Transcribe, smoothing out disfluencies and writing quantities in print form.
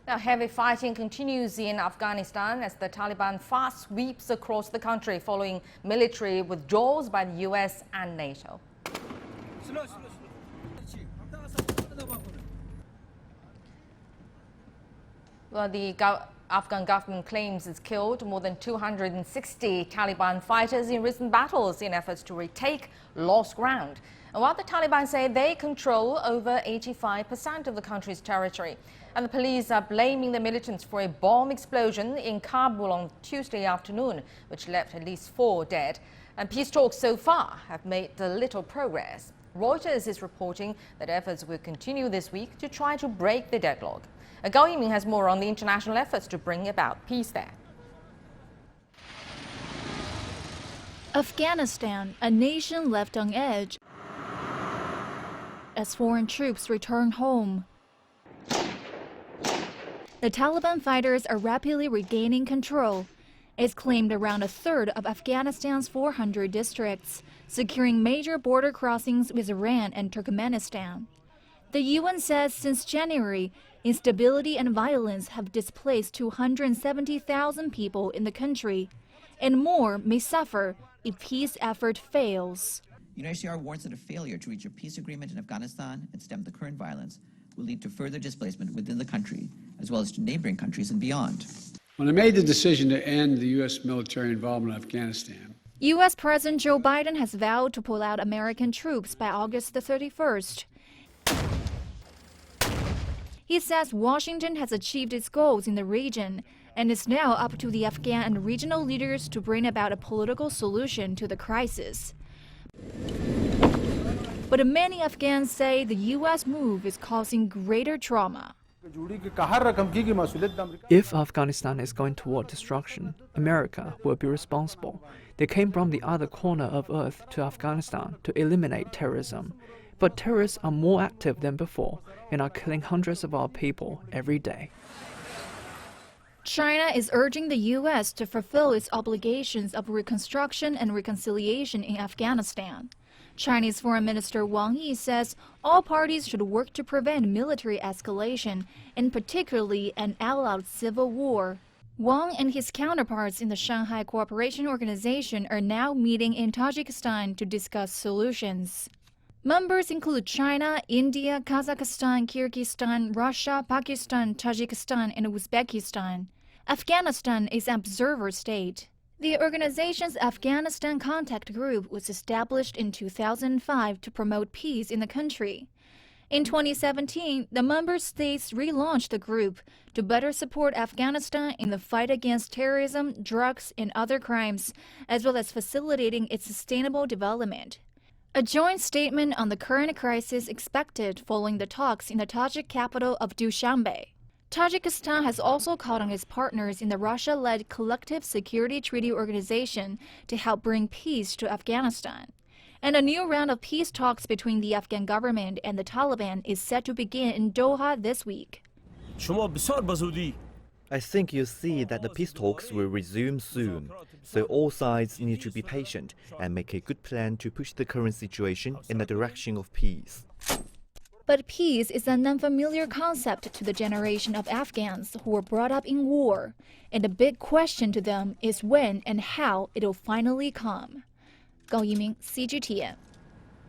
Now, heavy fighting continues in Afghanistan as the Taliban fast sweeps across the country following military withdrawals by the US and NATO. Well, the Afghan government claims it's killed more than 260 Taliban fighters in recent battles in efforts to retake lost ground. And while the Taliban say they control over 85% of the country's territory, and the police are blaming the militants for a bomb explosion in Kabul on Tuesday afternoon, which left at least 4 dead. And peace talks so far have made little progress. Reuters is reporting that efforts will continue this week to try to break the deadlock. Gao Yiming has more on the international efforts to bring about peace there. Afghanistan, a nation left on edge as foreign troops return home. The Taliban fighters are rapidly regaining control. It's claimed around a third of Afghanistan's 400 districts, securing major border crossings with Iran and Turkmenistan. The UN says since January, instability and violence have displaced 270,000 people in the country, and more may suffer if peace effort fails. UNHCR warns that a failure to reach a peace agreement in Afghanistan and stem the current violence will lead to further displacement within the country, as well as to neighboring countries and beyond. When I made the decision to end the U.S. military involvement in Afghanistan, U.S. President Joe Biden has vowed to pull out American troops by August the 31st. He says Washington has achieved its goals in the region, and it's now up to the Afghan and regional leaders to bring about a political solution to the crisis. But many Afghans say the U.S. move is causing greater trauma. If Afghanistan is going toward destruction, America will be responsible. They came from the other corner of Earth to Afghanistan to eliminate terrorism. But terrorists are more active than before and are killing hundreds of our people every day. China is urging the U.S. to fulfill its obligations of reconstruction and reconciliation in Afghanistan. Chinese Foreign Minister Wang Yi says all parties should work to prevent military escalation, and particularly an all-out civil war. Wang and his counterparts in the Shanghai Cooperation Organization are now meeting in Tajikistan to discuss solutions. Members include China, India, Kazakhstan, Kyrgyzstan, Russia, Pakistan, Tajikistan, and Uzbekistan. Afghanistan is an observer state. The organization's Afghanistan Contact Group was established in 2005 to promote peace in the country. In 2017, the member states relaunched the group to better support Afghanistan in the fight against terrorism, drugs, and other crimes, as well as facilitating its sustainable development. A joint statement on the current crisis expected following the talks in the Tajik capital of Dushanbe. Tajikistan has also called on its partners in the Russia-led Collective Security Treaty Organization to help bring peace to Afghanistan. And a new round of peace talks between the Afghan government and the Taliban is set to begin in Doha this week. I think you'll see that the peace talks will resume soon, so all sides need to be patient and make a good plan to push the current situation in the direction of peace. But peace is an unfamiliar concept to the generation of Afghans who were brought up in war, and the big question to them is when and how it will finally come. Gao Yiming, CGTN.